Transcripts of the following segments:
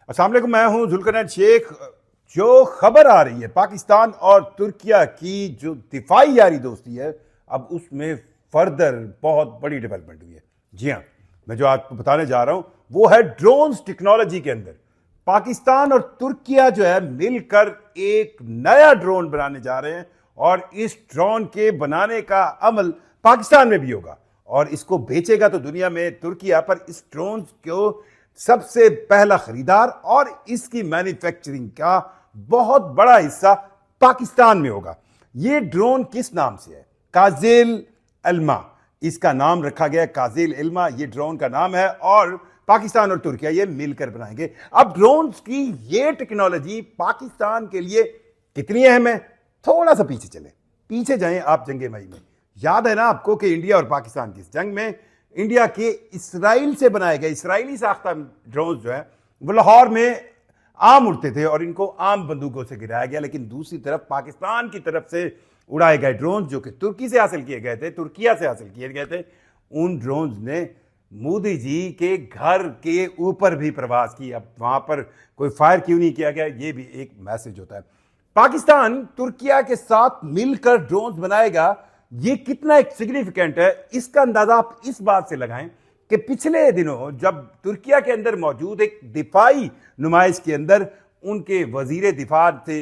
अस्सलाम वालेकुम, मैं हूं जुल्करनैन शेख। जो खबर आ रही है पाकिस्तान और तुर्किया की जो दिफाई यारी दोस्ती है, अब उसमें फर्दर बहुत बड़ी डेवलपमेंट हुई है। जी हाँ, मैं जो आपको बताने जा रहा हूं वो है ड्रोन्स टेक्नोलॉजी के अंदर पाकिस्तान और तुर्किया जो है मिलकर एक नया ड्रोन बनाने जा रहे हैं और इस ड्रोन के बनाने का अमल पाकिस्तान में भी होगा और इसको बेचेगा तो दुनिया में तुर्किया, पर इस ड्रोन को सबसे पहला खरीदार और इसकी मैन्युफैक्चरिंग का बहुत बड़ा हिस्सा पाकिस्तान में होगा। यह ड्रोन किस नाम से है? काजिल इल्मा इसका नाम रखा गया। काजिल इल्मा ये ड्रोन का नाम है और पाकिस्तान और तुर्किया ये मिलकर बनाएंगे। अब ड्रोन्स की ये टेक्नोलॉजी पाकिस्तान के लिए कितनी अहम है? थोड़ा सा पीछे जाएं आप जंगे मई में। याद है ना आपको कि इंडिया और पाकिस्तान की इस जंग में इंडिया के इसराइल से बनाए गए इसराइली साख्ता ड्रोन जो है वो लाहौर में आम उड़ते थे और इनको आम बंदूकों से गिराया गया, लेकिन दूसरी तरफ पाकिस्तान की तरफ से उड़ाए गए ड्रोन जो कि तुर्की से हासिल किए गए थे, तुर्किया से हासिल किए गए थे, उन ड्रोन ने मोदी जी के घर के ऊपर भी प्रवास की। अब वहां पर कोई फायर क्यों नहीं किया गया, ये भी एक मैसेज होता है। पाकिस्तान तुर्किया के साथ मिलकर ड्रोन बनाएगा, ये कितना एक सिग्निफिकेंट है इसका अंदाजा आप इस बात से लगाएं कि पिछले दिनों जब तुर्किया के अंदर मौजूद एक दिफाई नुमाइश के अंदर उनके वजीर दिफा से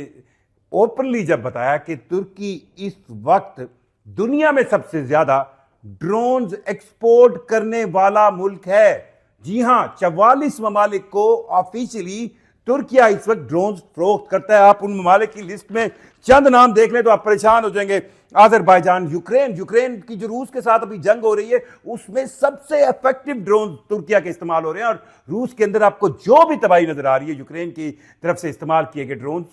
ओपनली जब बताया कि तुर्की इस वक्त दुनिया में सबसे ज्यादा ड्रोन्स एक्सपोर्ट करने वाला मुल्क है। जी हां, 44 ममालिक को ऑफिशियली तुर्किया इस वक्त ड्रोन्स फरोख्त करता है। आप उन ममालिक की लिस्ट में चंद नाम देख लें तो आप परेशान हो जाएंगे। अजरबैजान, यूक्रेन की जो रूस के साथ अभी जंग हो रही है उसमें सबसे इफेक्टिव ड्रोन तुर्किया के इस्तेमाल हो रहे हैं और रूस के अंदर आपको जो भी तबाही नजर आ रही है यूक्रेन की तरफ से इस्तेमाल किए गए ड्रोन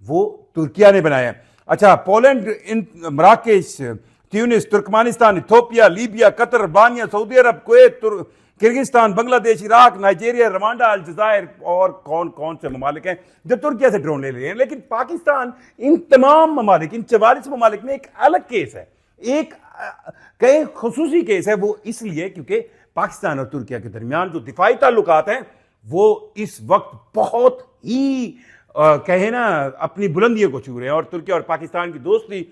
वो तुर्किया ने बनाए हैं। अच्छा, Poland, Marrakesh, Tunis, Turkmenistan, Ethiopia, Libya, Qatar, Albania, Saudi Arabia, Kuwait, Kyrgyzstan, Bangladesh, Iraq, Nigeria, Rwanda, Algeria और कौन कौन से ममालिक हैं जो तुर्किया से ड्रोन ले रहे हैं। लेकिन पाकिस्तान इन तमाम ममालिक, इन 44 ममालिक में एक अलग केस है, एक कई खुसूसी केस है। वो इसलिए क्योंकि पाकिस्तान और तुर्किया के दरमियान जो दिफाई ताल्लुकात हैं वो इस वक्त बहुत ही कहे ना अपनी बुलंदियों को छू रहे हैं और तुर्किया और पाकिस्तान की दोस्ती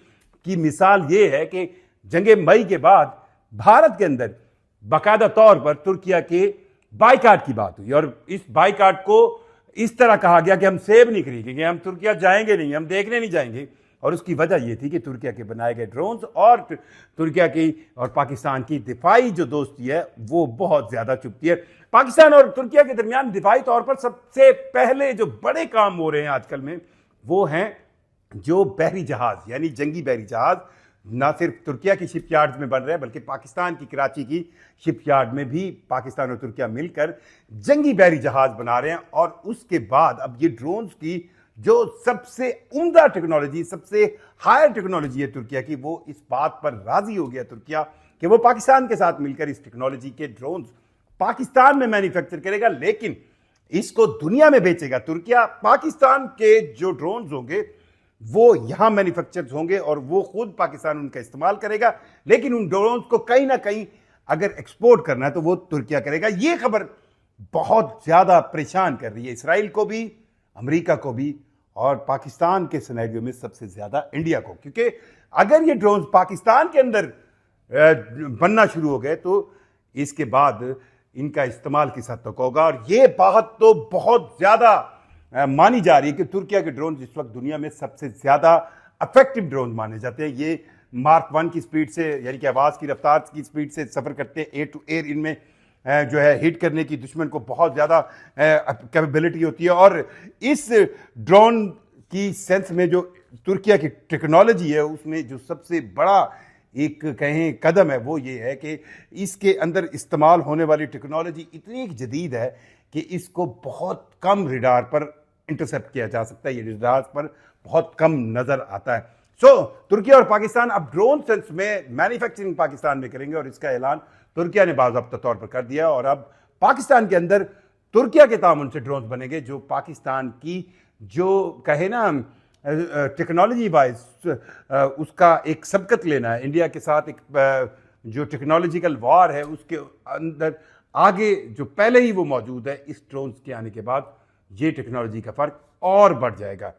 की मिसाल ये है कि जंगे मई के बाद भारत के अंदर बाकायदा तौर पर तुर्किया के बाइकाट की बात हुई और इस बाइकाट को इस तरह कहा गया कि हम सेब नहीं खरीदेंगे, हम तुर्किया जाएंगे नहीं, हम देखने नहीं जाएंगे। और उसकी वजह यह थी कि तुर्किया के बनाए गए ड्रोन्स और तुर्किया की और पाकिस्तान की दिफाई जो दोस्ती है वो बहुत ज्यादा चुभती है। पाकिस्तान और तुर्किया के दरमियान दिफाई तौर पर सबसे पहले जो बड़े काम हो रहे हैं आजकल में वो हैं जो बहरी जहाज, यानी जंगी बहरी जहाज ना सिर्फ तुर्किया की शिपयार्ड्स में बन रहे हैं बल्कि पाकिस्तान की कराची की शिपयार्ड में भी पाकिस्तान और तुर्किया मिलकर जंगी बहरी जहाज बना रहे हैं। और उसके बाद अब ये ड्रोन्स की जो सबसे उम्दा टेक्नोलॉजी, सबसे हायर टेक्नोलॉजी है तुर्किया की, वो इस बात पर राजी हो गया तुर्किया कि वो पाकिस्तान के साथ मिलकर इस टेक्नोलॉजी के ड्रोन्स पाकिस्तान में मैन्युफैक्चर करेगा, लेकिन इसको दुनिया में बेचेगा तुर्किया। पाकिस्तान के जो ड्रोन्स होंगे वो यहां मैन्युफैक्चर होंगे और वो खुद पाकिस्तान उनका इस्तेमाल करेगा, लेकिन उन ड्रोन्स को कहीं ना कहीं अगर एक्सपोर्ट करना है तो वो तुर्किया करेगा। ये खबर बहुत ज्यादा परेशान कर रही है इसराइल को भी, अमेरिका को भी और पाकिस्तान के सिनेरियो में सबसे ज्यादा इंडिया को, क्योंकि अगर ये ड्रोन्स पाकिस्तान के अंदर बनना शुरू हो गए तो इसके बाद इनका इस्तेमाल किस हद तक होगा। और ये बात तो बहुत ज्यादा मानी जा रही है कि तुर्किया के ड्रोन इस वक्त दुनिया में सबसे ज्यादा इफेक्टिव ड्रोन माने जाते हैं। ये मार्क 1 की स्पीड से, यानी कि आवाज की रफ्तार की स्पीड से सफर करते हैं, एयर टू एयर इनमें जो है हिट करने की दुश्मन को बहुत ज्यादा कैपेबिलिटी होती है। और इस ड्रोन की सेंस में जो तुर्किया की टेक्नोलॉजी है उसमें जो सबसे बड़ा एक कहें कदम है वो ये है कि इसके अंदर इस्तेमाल होने वाली टेक्नोलॉजी इतनी जदीद है कि इसको बहुत कम रडार पर इंटरसेप्ट किया जा सकता है, ये रडार पर बहुत कम नजर आता है। तुर्किया और पाकिस्तान अब ड्रोन सेंस में मैन्युफैक्चरिंग पाकिस्तान में करेंगे और इसका ऐलान तुर्किया ने बाज़ाब्ता तौर पर कर दिया। और अब पाकिस्तान के अंदर तुर्किया के तामुन से ड्रोन बनेंगे जो पाकिस्तान की जो कहे ना टेक्नोलॉजी वाइज उसका एक सबकत लेना है, इंडिया के साथ एक जो टेक्नोलॉजिकल वॉर है उसके अंदर आगे जो पहले ही वो मौजूद है इस ड्रोन्स के आने के बाद, ये टेक्नोलॉजी का फ़र्क और बढ़ जाएगा।